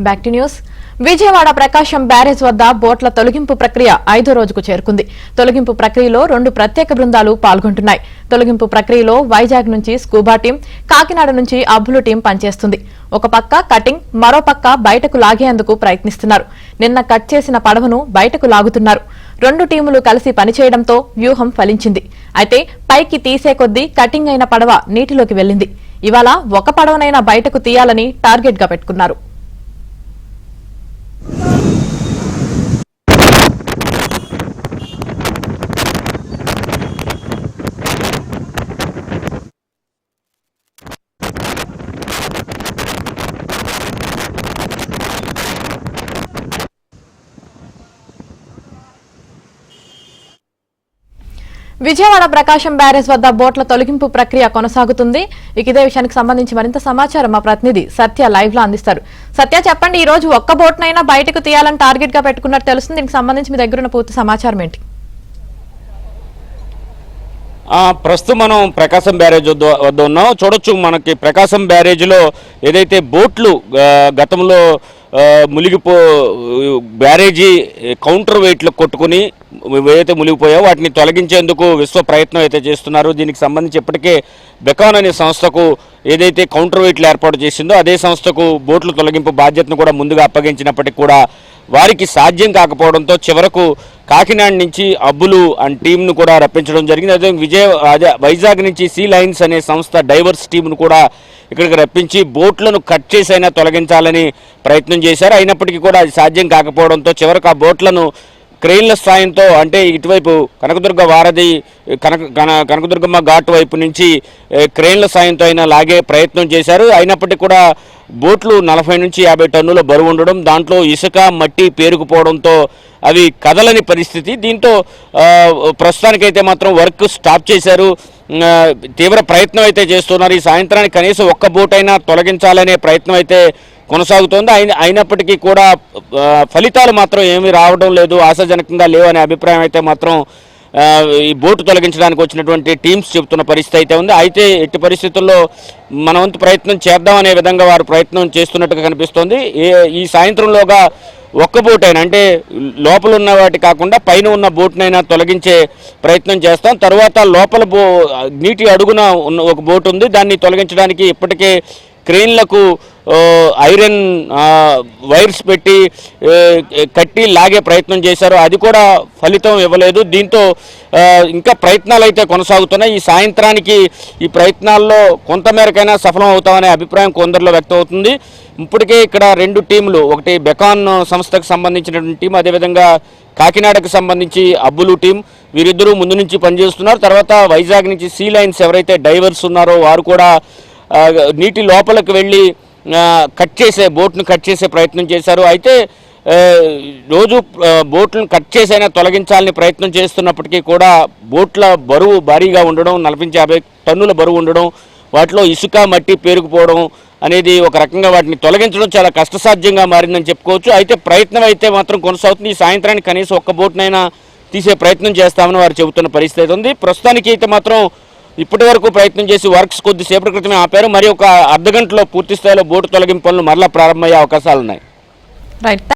Back to news. Vijayawada Prakasam barrage వద్ద బోట్ల తొలగింపు ప్రక్రియ 5వ రోజుకు చేరుకుంది. తొలగింపు ప్రక్రియలో 2 ప్రత్యేక బృందాలు పాల్గొంటున్నాయి. తొలగింపు ప్రక్రియలో వైజాగ్ నుంచి స్కూబా టీం, కాకినాడ నుంచి అబ్బులు టీం పనిచేస్తుంది. ఒక పక్క కటింగ్, మరో పక్క బయటకు లాగేందుకు ప్రయత్నిస్తున్నారు. నిన్న కట్ చేసిన పడవను బయటకు లాగుతున్నారు. 2 టీములు కలిసి పనిచేయడంతో వ్యూహం ఫలించింది. అయితే పైకి తీసే కొద్దీ కటింగ్ అయిన పడవ నీటిలోకి వెళ్లింది. ఇవాళ ఒక పడవనైనా బయటకు తీయాలని టార్గెట్ గా పెట్టుకున్నారు. విజయవాడ ప్రకాశం బ్యారేజ్ వద్ద బోట్ల తొలగింపు ప్రక్రియ కొనసాగుతుంది. ఇదే విషయానికి సంబంధించి మరింత సమాచారం మా ప్రతినిధి సత్య లైవ్ లో అందిస్తారు. సత్య, చెప్పండి, ఈ రోజు ఒక్క బోట్నైనా బయటకు తీయాలని టార్గెట్ గా పెట్టుకున్నట్టు తెలుస్తుంది. దీనికి సంబంధించి మీ దగ్గర ఉన్న పూర్తి సమాచారం ఏంటి? ప్రస్తుతం మనం ప్రకాశం బ్యారేజ్ వద్ద ఉన్నాం. చూడొచ్చు, మనకి ప్రకాశం బ్యారేజ్లో ఏదైతే బోట్లు గతంలో బ్యారేజీ కౌంటర్ వెయిట్లు కొట్టుకుని ఏదైతే మునిగిపోయావో వాటిని తొలగించేందుకు విశ్వ ప్రయత్నం అయితే చేస్తున్నారు. దీనికి సంబంధించి ఇప్పటికే బెకాన్ అనే సంస్థకు ఏదైతే కౌంటర్ వెయిట్లు ఏర్పాటు చేసిందో అదే సంస్థకు బోట్ల తొలగింపు బాధ్యతను కూడా ముందుగా అప్పగించినప్పటికీ కూడా వారికి సాధ్యం కాకపోవడంతో చివరకు కాకినాడ నుంచి అబ్బులు అండ్ టీంను కూడా రప్పించడం జరిగింది. అదే వైజాగ్ నుంచి సీ లైన్స్ అనే సంస్థ డైవర్స్ టీంను కూడా ఇక్కడికి రప్పించి బోట్లను కట్ చేసైనా తొలగించాలని ప్రయత్నం చేశారు. అయినప్పటికీ కూడా అది సాధ్యం కాకపోవడంతో చివరకు ఆ బోట్లను క్రెయిన్ల సాయంతో, అంటే ఇటువైపు కనకదుర్గ వారధి కనకదుర్గమ్మ ఘాట్ వైపు నుంచి క్రెయిన్ల సాయంతో అయినా లాగే ప్రయత్నం చేశారు. అయినప్పటికీ కూడా బోట్లు 40 నుంచి 50 టన్నుల బరువు ఉండడం, దాంట్లో ఇసుక మట్టి పేరుకుపోవడంతో అవి కదలని పరిస్థితి. దీంతో ప్రస్తుతానికైతే మాత్రం వర్క్ స్టాప్ చేశారు. తీవ్ర ప్రయత్నం అయితే చేస్తున్నారు. ఈ సాయంత్రానికి కనీసం ఒక్క బోట్ అయినా తొలగించాలనే ప్రయత్నం అయితే కొనసాగుతోంది. అయినప్పటికీ కూడా ఫలితాలు మాత్రం ఏమీ రావడం లేదు, ఆశాజనకంగా లేవనే అభిప్రాయం అయితే మాత్రం ఈ బోటు తొలగించడానికి వచ్చినటువంటి టీమ్స్ చెబుతున్న పరిస్థితి అయితే ఉంది. అయితే ఎట్టి పరిస్థితుల్లో మన వంతు ప్రయత్నం చేద్దామనే విధంగా వారు ప్రయత్నం చేస్తున్నట్టుగా కనిపిస్తోంది. ఈ సాయంత్రంలోగా ఒక్క బోట్ అయినా, అంటే లోపల ఉన్న వాటి కాకుండా పైన ఉన్న బోట్నైనా తొలగించే ప్రయత్నం చేస్తాం. తర్వాత లోపల నీటి అడుగున ఉన్న ఒక బోట్ ఉంది, దాన్ని తొలగించడానికి ఇప్పటికే క్రెయిన్లకు ఐరన్ వైర్స్ పెట్టి కట్టి లాగే ప్రయత్నం చేశారు. అది కూడా ఫలితం ఇవ్వలేదు. దీంతో ఇంకా ప్రయత్నాలు అయితే కొనసాగుతున్నాయి. ఈ సాయంత్రానికి ఈ ప్రయత్నాల్లో కొంతమేరకైనా సఫలం అవుతామనే అభిప్రాయం కొందరిలో వ్యక్తం అవుతుంది. ఇప్పటికే ఇక్కడ 2 టీంలు, ఒకటి బెకాన్ సంస్థకు సంబంధించినటువంటి టీం, అదేవిధంగా కాకినాడకు సంబంధించి అబ్బులు టీం, వీరిద్దరూ ముందు నుంచి పనిచేస్తున్నారు. తర్వాత వైజాగ్ నుంచి సీ లైన్స్ ఎవరైతే డైవర్స్ ఉన్నారో వారు కూడా నీటి లోపలికి వెళ్ళి బోట్ను కట్ చేసే ప్రయత్నం చేశారు. అయితే రోజు బోట్లను కట్ చేసైనా తొలగించాలని ప్రయత్నం చేస్తున్నప్పటికీ కూడా బోట్ల బరువు భారీగా ఉండడం, 40-50 టన్నుల బరువు ఉండడం, వాటిలో ఇసుక మట్టి పేరుకుపోవడం అనేది ఒక రకంగా వాటిని తొలగించడం చాలా కష్టసాధ్యంగా మారిందని చెప్పుకోవచ్చు. అయితే ప్రయత్నం అయితే మాత్రం కొనసాగుతుంది. ఈ సాయంత్రానికి కనీసం ఒక్క బోట్నైనా తీసే ప్రయత్నం చేస్తామని వారు చెబుతున్న పరిస్థితి ఉంది. ప్రస్తుతానికి అయితే మాత్రం ఇప్పటి వరకు ప్రయత్నం చేసి వర్క్స్ కొద్దిసేపటి క్రితమే ఆపారు. మరి ఒక అర్ధగంటలో పూర్తి స్థాయిలో బోటు తొలగింపు పనులు మరలా ప్రారంభమయ్యే అవకాశాలున్నాయి.